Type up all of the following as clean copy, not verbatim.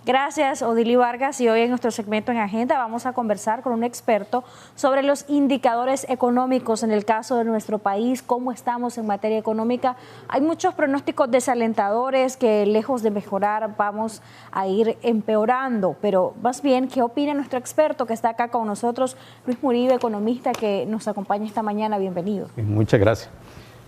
Gracias, Odili Vargas. Y hoy en nuestro segmento En Agenda vamos a conversar con un experto sobre los indicadores económicos en el caso de nuestro país, cómo estamos en materia económica. Hay muchos pronósticos desalentadores que lejos de mejorar vamos a ir empeorando, pero más bien, ¿qué opina nuestro experto que está acá con nosotros, Luis Muribe, economista, que nos acompaña esta mañana? Bienvenido. Muchas gracias.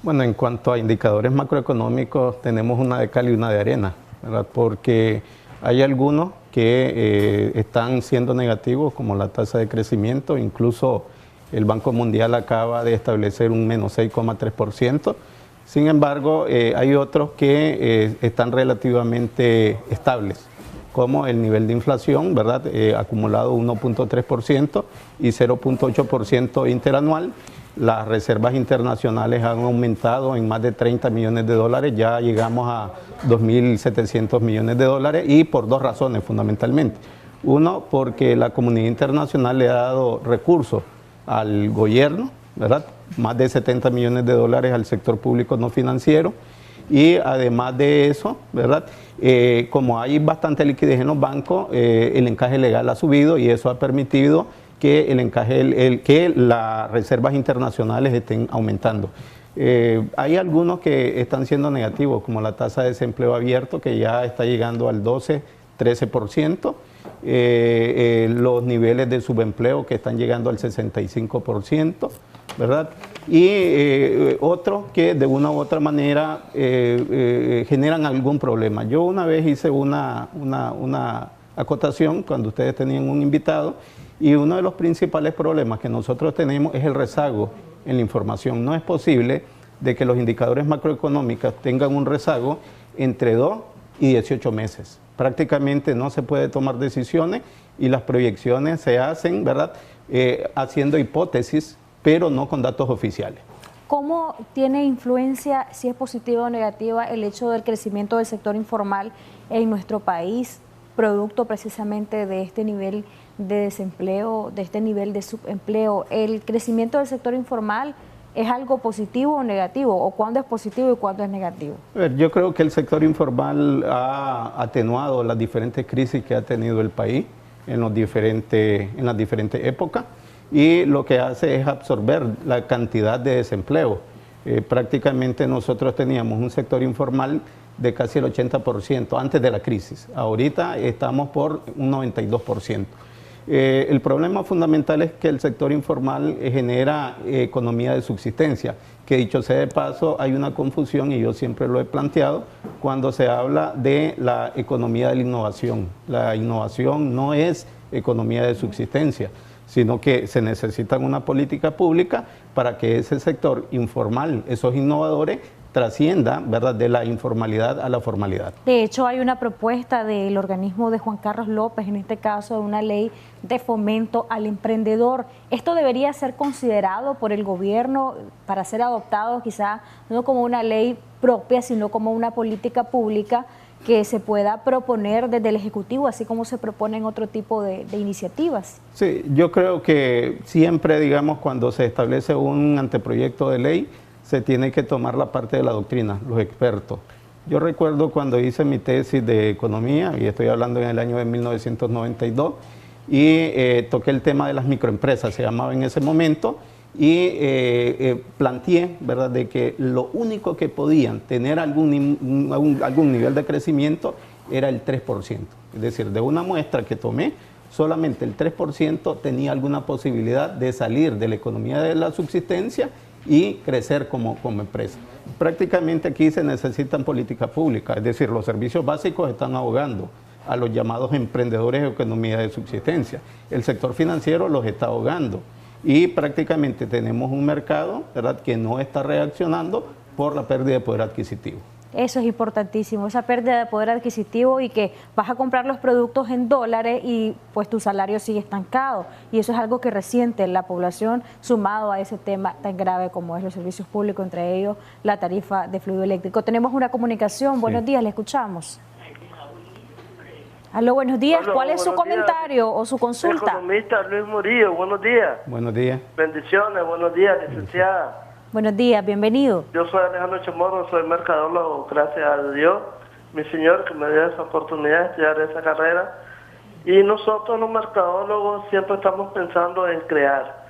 Bueno, en cuanto a indicadores macroeconómicos, tenemos una de cal y una de arena, ¿verdad? Porque hay algunos que están siendo negativos, como la tasa de crecimiento. Incluso el Banco Mundial acaba de establecer un menos 6,3%. Sin embargo, hay otros que están relativamente estables, como el nivel de inflación, ¿verdad? Acumulado 1,3% y 0,8% interanual. Las reservas internacionales han aumentado en más de 30 millones de dólares, ya llegamos a 2.700 millones de dólares, y por dos razones fundamentalmente. Uno, porque la comunidad internacional le ha dado recursos al gobierno, ¿verdad? Más de 70 millones de dólares al sector público no financiero, y además de eso, ¿verdad? Como hay bastante liquidez en los bancos, el encaje legal ha subido y eso ha permitido que que las reservas internacionales estén aumentando. Hay algunos que están siendo negativos, como la tasa de desempleo abierto, que ya está llegando al 12-13%, los niveles de subempleo que están llegando al 65%, ¿verdad? Y otros que de una u otra manera generan algún problema. Yo una vez hice una acotación cuando ustedes tenían un invitado, y uno de los principales problemas que nosotros tenemos es el rezago en la información. No es posible de que los indicadores macroeconómicos tengan un rezago entre 2 y 18 meses. Prácticamente no se puede tomar decisiones y las proyecciones se hacen, ¿verdad? Haciendo hipótesis, pero no con datos oficiales. ¿Cómo tiene influencia, si es positiva o negativa, el hecho del crecimiento del sector informal en nuestro país, producto precisamente de este nivel de desempleo, de este nivel de subempleo? ¿El crecimiento del sector informal es algo positivo o negativo? ¿O cuándo es positivo y cuándo es negativo? Yo creo que el sector informal ha atenuado las diferentes crisis que ha tenido el país en las diferentes épocas, y lo que hace es absorber la cantidad de desempleo. Prácticamente nosotros teníamos un sector informal de casi el 80% antes de la crisis. Ahorita estamos por un 92%. El problema fundamental es que el sector informal genera economía de subsistencia, que dicho sea de paso, hay una confusión, y yo siempre lo he planteado, cuando se habla de la economía de la innovación. La innovación no es economía de subsistencia, sino que se necesita una política pública para que ese sector informal, esos innovadores, trascienda, ¿verdad?, de la informalidad a la formalidad. De hecho, hay una propuesta del organismo de Juan Carlos López, en este caso de una ley de fomento al emprendedor. ¿Esto debería ser considerado por el gobierno para ser adoptado quizá no como una ley propia, sino como una política pública que se pueda proponer desde el Ejecutivo, así como se proponen otro tipo de iniciativas? Sí, yo creo que siempre, digamos, cuando se establece un anteproyecto de ley, se tiene que tomar la parte de la doctrina, los expertos. Yo recuerdo cuando hice mi tesis de economía, y estoy hablando en el año de 1992, y toqué el tema de las microempresas, se llamaba en ese momento, y planteé, ¿verdad?, de que lo único que podían tener algún nivel de crecimiento era el 3%. Es decir, de una muestra que tomé, solamente el 3% tenía alguna posibilidad de salir de la economía de la subsistencia y crecer como empresa. Prácticamente aquí se necesitan políticas públicas, es decir, los servicios básicos están ahogando a los llamados emprendedores de economía de subsistencia. El sector financiero los está ahogando y prácticamente tenemos un mercado, ¿verdad?, que no está reaccionando por la pérdida de poder adquisitivo. Eso es importantísimo, esa pérdida de poder adquisitivo, y que vas a comprar los productos en dólares y pues tu salario sigue estancado, y eso es algo que resiente la población, sumado a ese tema tan grave como es los servicios públicos, entre ellos la tarifa de fluido eléctrico. Tenemos una comunicación. Sí. Buenos días, le escuchamos. Aló, buenos días. Hola, ¿Cuál es su comentario o su consulta? Economista Luis Murillo, buenos días. Buenos días. Bendiciones, buenos días, licenciada. Buenos días, bienvenido. Yo soy Alejandro Chamorro, soy mercadólogo, gracias a Dios. mi señor que me dio esa oportunidad de estudiar esa carrera. Y nosotros los mercadólogos siempre estamos pensando en crear.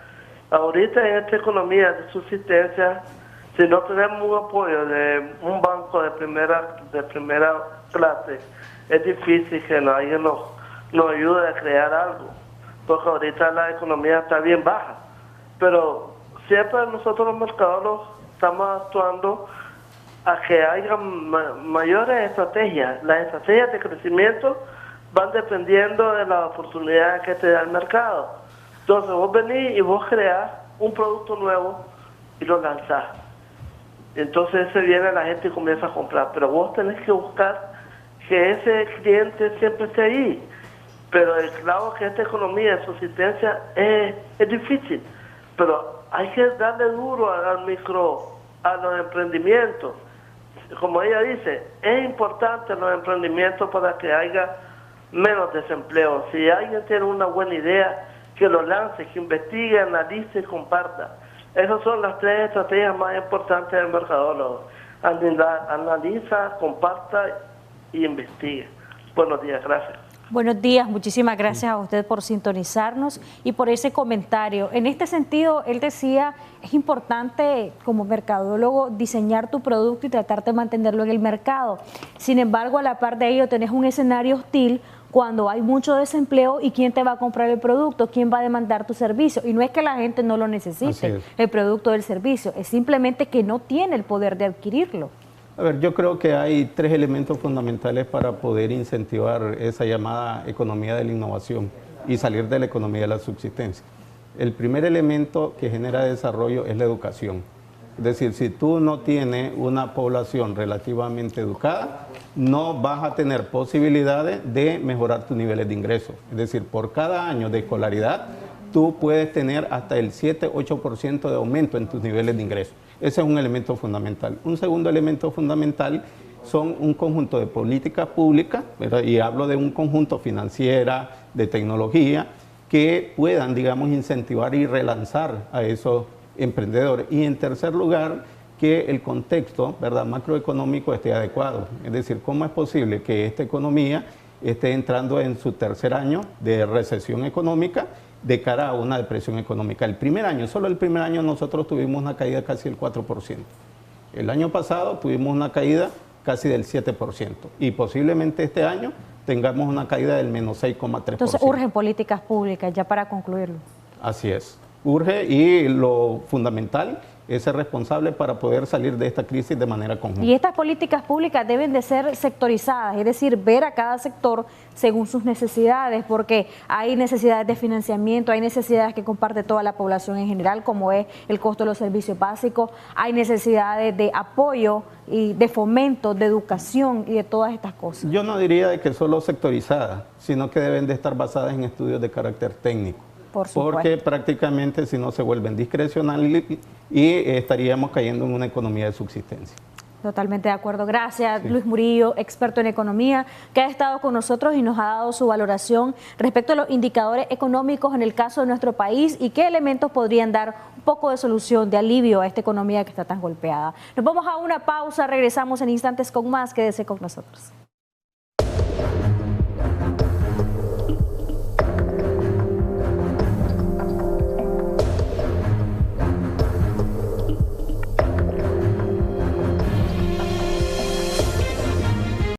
Ahorita en esta economía de subsistencia, si no tenemos un apoyo de un banco de primera clase, es difícil que alguien nos ayude a crear algo, porque ahorita la economía está bien baja. Pero siempre nosotros los mercadólogos estamos actuando a que haya mayores estrategias. Las estrategias de crecimiento van dependiendo de las oportunidades que te da el mercado. Entonces vos venís y vos creás un producto nuevo y lo lanzás. Entonces ese viene la gente y comienza a comprar. Pero vos tenés que buscar que ese cliente siempre esté ahí. Pero claro que esta economía de subsistencia es difícil. Pero hay que darle duro a los emprendimientos. Como ella dice, es importante los emprendimientos para que haya menos desempleo. Si alguien tiene una buena idea, que lo lance, que investigue, analice y comparta. Esas son las 3 estrategias más importantes del mercadólogo. Analiza, comparta y investigue. Buenos días, gracias. Buenos días, muchísimas gracias a usted por sintonizarnos y por ese comentario. En este sentido, él decía, es importante como mercadólogo diseñar tu producto y tratar de mantenerlo en el mercado. Sin embargo, a la par de ello, tenés un escenario hostil cuando hay mucho desempleo y quién te va a comprar el producto, quién va a demandar tu servicio. Y no es que la gente no lo necesite, el producto del servicio, es simplemente que no tiene el poder de adquirirlo. A ver, yo creo que hay 3 elementos fundamentales para poder incentivar esa llamada economía de la innovación y salir de la economía de la subsistencia. El primer elemento que genera desarrollo es la educación. Es decir, si tú no tienes una población relativamente educada, no vas a tener posibilidades de mejorar tus niveles de ingresos. Es decir, por cada año de escolaridad, tú puedes tener hasta el 7-8% de aumento en tus niveles de ingresos. Ese es un elemento fundamental. Un segundo elemento fundamental son un conjunto de políticas públicas, ¿verdad? Y hablo de un conjunto financiera, de tecnología, que puedan, digamos, incentivar y relanzar a esos emprendedores. Y en tercer lugar, que el contexto, ¿verdad?, macroeconómico esté adecuado. Es decir, ¿cómo es posible que esta economía esté entrando en su tercer año de recesión económica de cara a una depresión económica? El primer año, solo el primer año nosotros tuvimos una caída casi del 4%. El año pasado tuvimos una caída casi del 7% y posiblemente este año tengamos una caída del menos 6,3%. Entonces urgen políticas públicas, ya para concluirlo. Así es, urge, y lo fundamental es ser responsable para poder salir de esta crisis de manera conjunta. Y estas políticas públicas deben de ser sectorizadas, es decir, ver a cada sector según sus necesidades, porque hay necesidades de financiamiento, hay necesidades que comparte toda la población en general, como es el costo de los servicios básicos, hay necesidades de apoyo y de fomento, de educación y de todas estas cosas. Yo no diría de que solo sectorizadas, sino que deben de estar basadas en estudios de carácter técnico. Porque prácticamente si no se vuelven discrecionales y estaríamos cayendo en una economía de subsistencia. Totalmente de acuerdo. Gracias, Luis Murillo, experto en economía, que ha estado con nosotros y nos ha dado su valoración respecto a los indicadores económicos en el caso de nuestro país y qué elementos podrían dar un poco de solución, de alivio a esta economía que está tan golpeada. Nos vamos a una pausa, regresamos en instantes con más. Quédese con nosotros.